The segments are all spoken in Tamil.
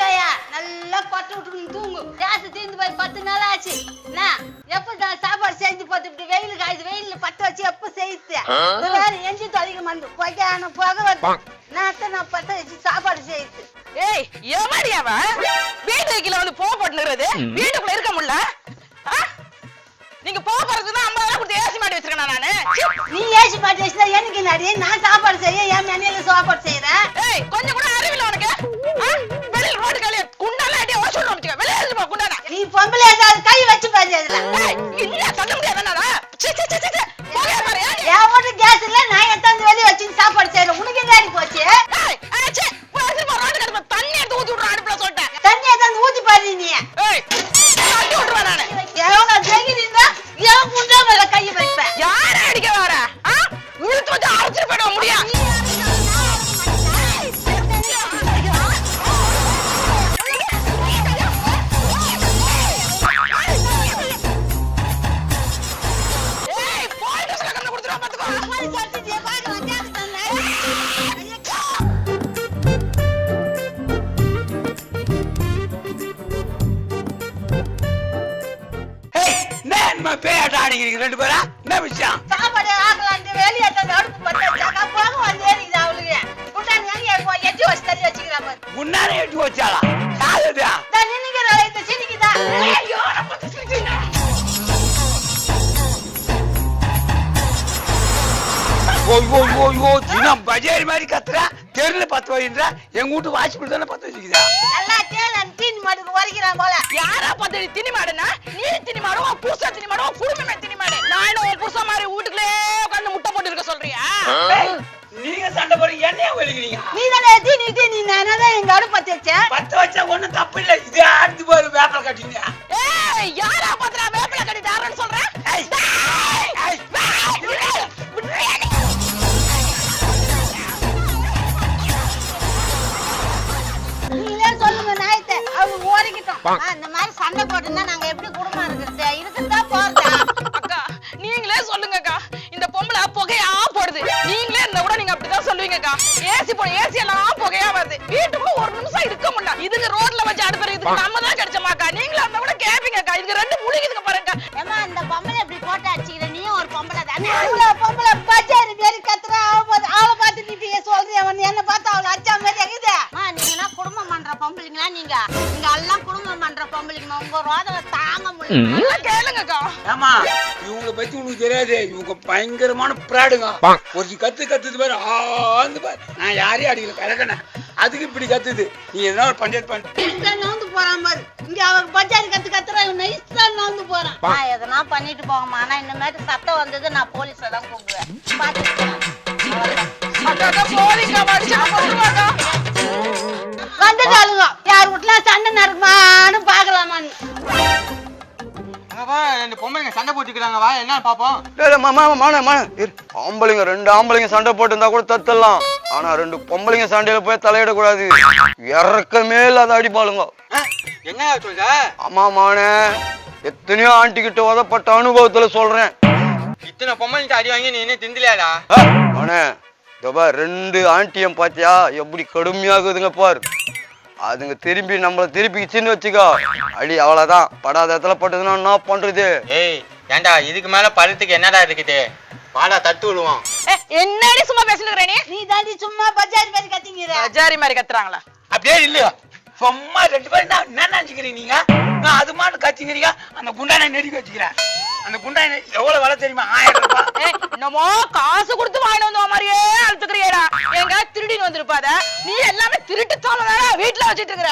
பையா நல்லா கொட்டை விட்டு தூங்கு. கேஸ் தீர்ந்து போய் 10 நாள் ஆச்சு. எப்ப சாப்பாடு செஞ்சு போட்டு இப்படி வெயில் காயுது, வெயில்ல பத்த வச்சு எப்ப செய்யுது? வேற எஞ்சி தொலைக்க மாட்டேன். புகை வருது. நான் பத்த வச்சு சாப்பாடு செய்யுது. ஏய் எவடியாவ வீட்டுக்குள்ள வந்து போ போட்டுறது வீட்டுக்குள்ள இருக்க முடியல. நீங்க போறதுதான் 50,000 கொடுத்து ஏசி மாட்டி வச்சிருக்கேன் நானு. நீ ஏசி மாட்டி வச்சா எனக்கு நடி. நான் சாப்பாடு செய்ய என் மெனியில சாப்பாடு செய்யறேன். ஏய் கொஞ்சம் கூட அறிவில்ல உனக்கு. வெளியில ரோடு காலியா குண்டால அடியே ஓசோட வந்துக்க. வெளியில இருந்து போ குண்டானா. நீ பொம்பளை ஏதாவது கை வச்சு பாரு அதுல. ஏய் இல்ல தள்ள முடியாதடா. சீ சீ சீ சீ. போங்க பாரு. என் வீட்டு கேஸ் இல்ல, நான் எத்தாந்து வெளிய வச்சு சாப்பாடு செய்யறேன். உனக்கு என்ன ஆடி போச்சு? ஏய் ஆச்சே போய் ரோடு கடப்ப தண்ணி எடுத்து ஊத்தி விடுற அடுப்புல சொல்லிட்டேன். தண்ணி எத்தாந்து ஊத்தி பாரு நீ. ஏய் தண்ணி விடுறா நானு. எவனா ஜெகிரினா எவன் குண்டா மேல கை வைப்பேன். யார அடிக்க வர? இழுத்து வந்து அரைச்சிட்டு போயிட முடியா? ரெண்டு பேரா என்ன விஷயம்? சாப்பாடு ஆகலான்னு வெளியே அடுப்பு பத்த வச்சாக்கா போக வந்து ஏறிக்குது அவளுக்கு. குண்டானி எட்டி வச்சு தள்ளி வச்சுக்கிறா பாரு. முன்னாடி எட்டி வச்சாளா? யாருடா? நான் நின்னுக்கிற இந்த சினிக்குதா. ஐயோ நம்ம சினிக்குதா. ஓ தினம் பஜாரி மாதிரி கத்துறா. தெருல 10 வைன்றா. எங்க வீட்டு வாசிப்பில் தானே 10 வச்சுக்குதா. நல்லா கேளு, தீனி மாடுக்கு வலிக்கிறான் போல. யாரா பத்தி திணி மாடுனா? நீ திணி மாடுவா, புருஷ திணி மாடுவா, குடும்பமே திணி மாடு. நான் ஒரு புருஷ மாதிரி வீட்டுக்குள்ளே உட்கார்ந்து முட்டை போட்டு இருக்க சொல்றியா? நீங்க சண்டை போறீங்க, என்னைய வலிக்கிறீங்க? நீ தானே தீனி நானதான் எங்க அடுப்பு பத்த வச்சேன். 10 வச்சா ஒண்ணும் தப்பு இல்ல. இது அடுத்து போய் வேப்பல கட்டிங்க. ஏய் யாரா பத்திரா வேப்பல கட்டிட்டாருன்னு சொல்றேன். நீங்களே சொல்லுங்க நாயத்தை. அவங்க ஓடிக்கிட்டோம். இந்த மாதிரி சண்டை போட்டுன்னா நாங்க எப்படி குடும்பம் இருக்கிறது? இருக்குதான் போறதா? அக்கா நீங்களே சொல்லுங்கக்கா. இந்த பொம்பளை புகையா போடுது. நீங்களே இருந்தா கூட நீங்க அப்படிதான் சொல்லுவீங்கக்கா. ஏசி போட ஏசி எல்லாம் புகையா வருது. வீட்டுக்குள்ள ஒரு நிமிஷம் இருக்க முடியல. இதுக்கு ரோட்ல வச்சு அடுப்புற இதுக்கு நம்ம தான் கிடைச்சமாக்கா. நீங்களா இருந்தா கூட கேப்பீங்கக்கா. இதுக்கு ரெண்டு முழுகிதுக்கு பாருங்க. ஏமா இந்த பொம்பளை எப்படி போட்டு அடிச்சுக்கிற? நீயும் ஒரு பொம்பளை தானே. பொம்பளை பச்சாரி பேரு கத்துறா. அவளை பார்த்து நீ சொல்றிய என்ன பார்த்து அவளை அச்சா மாதிரி இருக்குது. நீங்க குடும்பம் பண்ற பொம்பளைங்களா? நீங்க எல்லாம் குடும்பம் பண்ற பொம்பளைங்க. உங்க ரோதனை தாங்க முடியல. கேளுங்கக்கா. ஆமா இவங்களை பத்தி உனக்கு தெரியாது. இவங்க பயங்கரமான பிராடுங்க. ஒரு கத்துது பாரு. ஆந்து பாரு. நான் யாரையும் அடிக்கல கலக்கன. அதுக்கு இப்படி கத்துது. நீ எதனா ஒரு பஞ்சாயத்து பண்ணு. நோந்து போறான் பாரு. இங்க அவங்க பஞ்சாயத்து கத்துறா. நைஸா நோந்து போறான். நான் எதனா பண்ணிட்டு போகமா. ஆனா இந்த மாதிரி சத்தம் வந்தது நான் போலீஸை தான் கூப்பிடுவேன். வந்துட்டாளுங்க. யார் வீட்டுல சண்டை நடக்குமான்னு பாக்கலாமான்னு. சண்டை போட்டுக்கிறாங்க. வா என்ன பாப்போம். ஆம்பளைங்க 2 ஆம்பளைங்க சண்டை போட்டு இருந்தா கூட தத்தலாம். ஆனா 2 பொம்பளைங்க சண்டையில போய் தலையிடக்கூடாது. இறக்கமே இல்லாத அடிப்பாளுங்க. என்ன சொல்ற? ஆமா மானே, எத்தனையோ ஆண்டி கிட்ட உதப்பட்ட அனுபவத்துல சொல்றேன். இத்தனை பொம்பளைங்க அடி வாங்கி நீ என்ன திந்திலையாடா? மானே 2 ஆண்டியம் பாத்தியா எப்படி கடுமையாகுதுங்க பாரு. அதுங்க திரும்பி நம்மள திருப்பிச்சுன்னு வச்சுக்கோ, அடி அவ்வளவுதான். படாத இடத்துல பட்டதுன்னா என்ன பண்றது? ஏய் ஏண்டா இதுக்கு மேல பழத்துக்கு என்னடா இருக்குது? வாடா தட்டு விடுவோம். என்னடி சும்மா பேசிட்டு நீ தாண்டி சும்மா பஜாரி மாதிரி கத்திங்கிற. பஜாரி மாதிரி கத்துறாங்களா? அப்படியே இல்லையா? சும்மா 2 பேரும் என்ன நினைச்சுக்கிறீங்க நீங்க? நான் அது மாதிரி கத்திக்கிறீங்க. அந்த குண்டானை நெருக்கி வச்சுக்கிறேன். அந்த குண்டானை எவ்வளவு விலை தெரியுமா? 1000 ரூபாய். என்னமோ காசு கொடுத்து வாங்கிட்டு வந்த மாதிரியே அழுத்துக்கிறியடா. எங்க திருடின்னு வந்திருப்பாத. நீ எல்லாமே திருட்டுத்தானே வீட்டுல வச்சிட்டு இருக்கிற.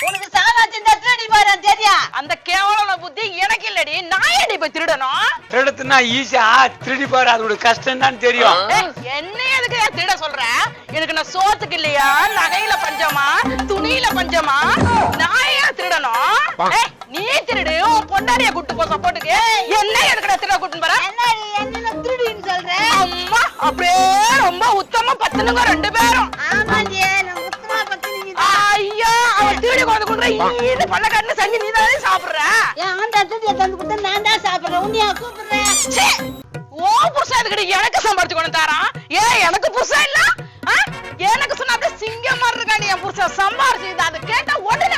உனக்கு சாமாச்சு திருடி பாரு தெரியும். அந்த கேவல புத்தி எனக்கு இல்லடி. நான் ஏடி போய் திருடணும்? திருடத்துனா ஈஸியா, திருடி பாரு அதோட கஷ்டம் தான் தெரியும். என்ன எதுக்கு திருட சொல்ற? எனக்கு நான் சோத்துக்கு இல்லையா, நகையில பஞ்சமா, துணியில பஞ்சமா? நான் ஏன் திருடணும்? நீ திருடு, உன் பொண்டாடிய கூட்டு போ சப்போர்ட்டுக்கு. என்ன எதுக்கு நான் திருட கூட்டு போற? என்ன திருடின்னு சொல்ற? அம்மா அப்படியே ரொம்ப உத்தம பத்துனுங்க 2 பேரும். ஆமாடி நான் உத்தம பத்துனீங்க. ஐயா அவன் திருடி கொண்டு குடுற இது பல்ல கண்ணு செஞ்சு நீ தான் சாப்பிடுற. ஏன் ஆண்டா திருடி தந்து கொடுத்தா நான் தான் சாப்பிடுறேன். உன்னையா கூப்பிடுறேன். ஓ புருஷன் எதுக்கு எனக்கு சம்பாரிச்சு கொண்டு தரான்? ஏன் எனக்கு புருஷன் இல்ல? எனக்கு சொன்னா அப்படியே சிங்கம் மாதிரி இருக்கா. நீ என் புருஷன் சம்பாரிச்சு அதை கேட்டா உடனே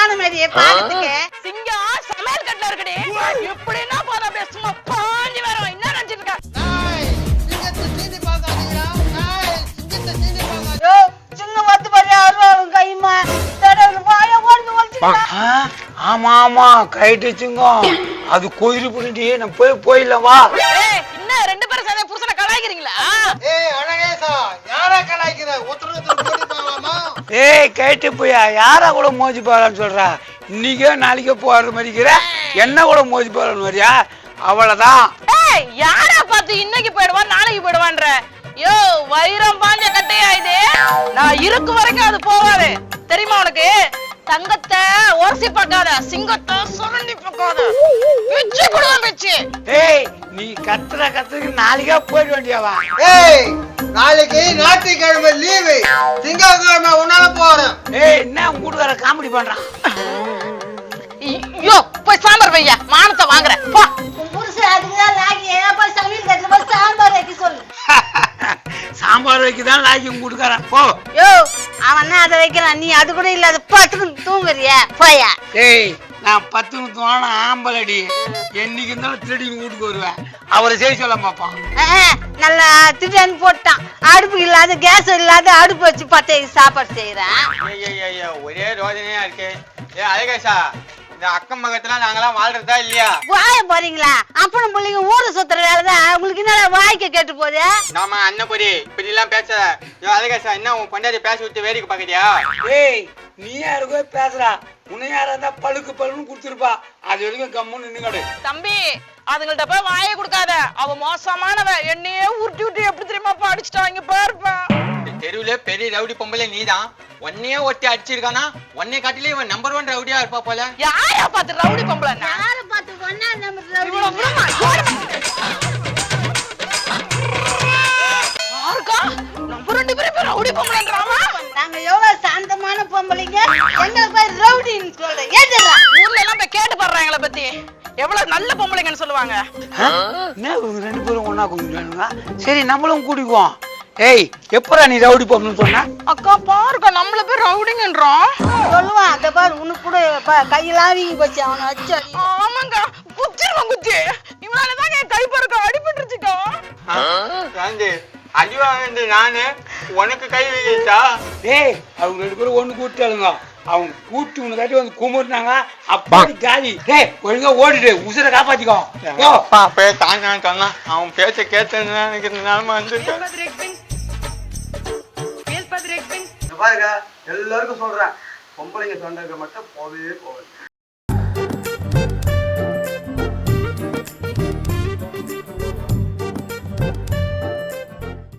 சிங்கமான மாதிரி பாக்கிறதுக்கு. சிங்கம் சமையல் கட்டுல இருக்குடி. எப்படின்னா போற அப்படியே சும்மா பாஞ்சு வரும். என்ன நினைச்சிட்டு இருக்க? யோ, சிங்கம் வந்து பாரு அருவாவும் கையுமா. தடவை வாய ஓடி ஓடிச்சுடா. ஆமா ஆமா கைட்டு சிங்கம் அது கோயிலு பண்ணிட்டு நான் போயிடலாம் வா. ஏய், என்ன ரெண்டு பேரும் சேர்ந்து புருஷனை கலாய்க்கிறீங்களா? ஏய் அழகேசா, யாரா கலாய்க்கிற? ஒருத்தர் போட்டு போகலாமா? ஏய் கைட்டு போயா யாரா கூட மோதி போகலான்னு சொல்றா? இன்னைக்கோ நாளைக்கோ போற மாதிரிக்கிற என்ன கூட மோதி போகலான்னு மாதிரியா? அவ்வளவுதான். ஏய், யாரா பார்த்து இன்னைக்கு போயிடுவான் நாளைக்கு போயிடுவான்ற? யோ, வைரம் பாஞ்ச கட்டையா இது? நான் இருக்கு வரைக்கும் அது போவாது. தெரியுமா உனக்கு? தங்கத்தை உரசி பார்க்காத, சிங்கத்தை சுரண்டி பார்க்காத. பிச்சு குடும்பம் பிச்சு. ஏய் நீ கத்துறதுக்கு நாளைக்கா போயிட வேண்டியவா? ஏய், நாளைக்கு ஞாயிற்றுக்கிழமை லீவு, திங்கட்கிழமை உன்னால போறேன். ஏய் என்ன கூட்டுக்கார காமெடி பண்றான்? ஐயோ, போய் சாம்பார் வையா, மானத்தை வாங்குறேன். போ. உன் புருஷன் அதுக்குதான் லாகி போய் சமையல் கட்டுல போய் சாம்பார் வைக்க சொல்லு. சாம்பார் வைக்கதான் லாக்கி கூட்டுக்காரன் போ. யோ, அவன் தான் அதை வைக்கிறான், நீ அது கூட இல்லாத பாத்துக்கு தூங்குறிய போயா. ஏய் நான் 10 நிமிஷம் ஆம்பளடி என்னைக்கு இருந்தாலும் திருடின்னு வீட்டுக்கு வருவேன். அவரை செய்ய சொல்ல பாப்பான். நல்லா திட்டான்னு போட்டான். அடுப்பு இல்லாத கேஸ் இல்லாத அடுப்பு வச்சு பத்த சாப்பாடு செய்யறேன். ஐயா ஒரே ரோதனையா இருக்கு. ஏ அழகேசா, இந்த அக்கம் பக்கத்துல நாங்கெல்லாம் வாழ்றதா இல்லையா? வாய போறீங்களா? அப்பனும் பிள்ளைங்க ஊரு சுத்துற வேலைதான் உங்களுக்கு என்ன வாய்க்க கேட்டு போகுது? நாம அண்ணபுரி இப்படி எல்லாம் பேச. அழகேசா, என்ன உன் பொண்டாட்டி பேச விட்டு வேடிக்கை பாக்குறியா? ஏய் நீ யாருக்கோ பேசுறா? உன்னை யாரா இருந்தா பழுக்குன்னு குடுத்துருப்பா. அது வரைக்கும் கம்முன்னு நின்னுடு. தம்பி, அதுங்கள்ட்ட போய் வாயை கொடுக்காத. அவ மோசமானவ. என்னையே உருட்டி உருட்டி எப்படி தெரியுமா அடிச்சுட்டாங்க பாருப்பா. தெருவுல பெரிய ரவுடி பொம்பளை நீதான். ஒன்னையே ஒட்டி அடிச்சிருக்கானா? ஒன்னை காட்டிலே இவன் நம்பர் 1 ரவுடியா இருப்பா போல. யாரையா பார்த்து ரவுடி பொம்பளைன்னா? யாரை பார்த்து ஒண்ணா நம்பர் இவ்வளவு விடுமா? யாருக்கா? நம்ம 2 பேரும் ரவுடி பொம்பளைன்றாமா? நாங்க எவ்வளவு சாந்தமான பொம்பளைங்க, எங்களை போய் ரவுடின்னு சொல்ற. ஏதுடா ஊர்ல எல்லாம் போய் கேட்டு பாடுறாங்க எங்களை பத்தி. எவ்வளவு நல்ல பொம்பளைங்கன்னு சொல்லுவாங்க. என்ன இவங்க 2 பேரும் ஒன்னா கும்பிடுவானுங்க? சரி நம்மளும் கூட்டிக்குவோம். ஏய் எப்பரா நீ ரவுடி போகணும்னு சொன்ன? அக்கா பாருக்கா, நம்மள பேர் ரவுடிங்கன்றோம். சொல்லுவான். அந்த பாரு உனக்கு கூட கையெல்லாம் வீங்கி போச்சு அவனை வச்சு. ஆமாங்கா, குத்திருவான் குத்தி. இவனாலதான் என் கை பாருக்கா அடிபட்டுருச்சுக்கா. காந்தி, அடி வாங்கிட்டு நானு உனக்கு கை வைக்கிட்டா? ஏய் அவங்க 2 பேரும் ஒண்ணு கூட்டாளுங்க. அவங்க கூட்டி உனக்காட்டி வந்து கும்பிடுனாங்க. அப்படி காலி. ஏய் ஒழுங்கா ஓடிடு, உசுரை காப்பாத்திக்கோ. பேச சொன்னா அவன் பேச்ச கேட்டேன்னு எனக்கு நிலைமை வந்து. பாருங்க எல்லாருக்கும் சொல்றேன், பொம்பளைங்க சண்டைக்கு மட்டும் போவே போகுது.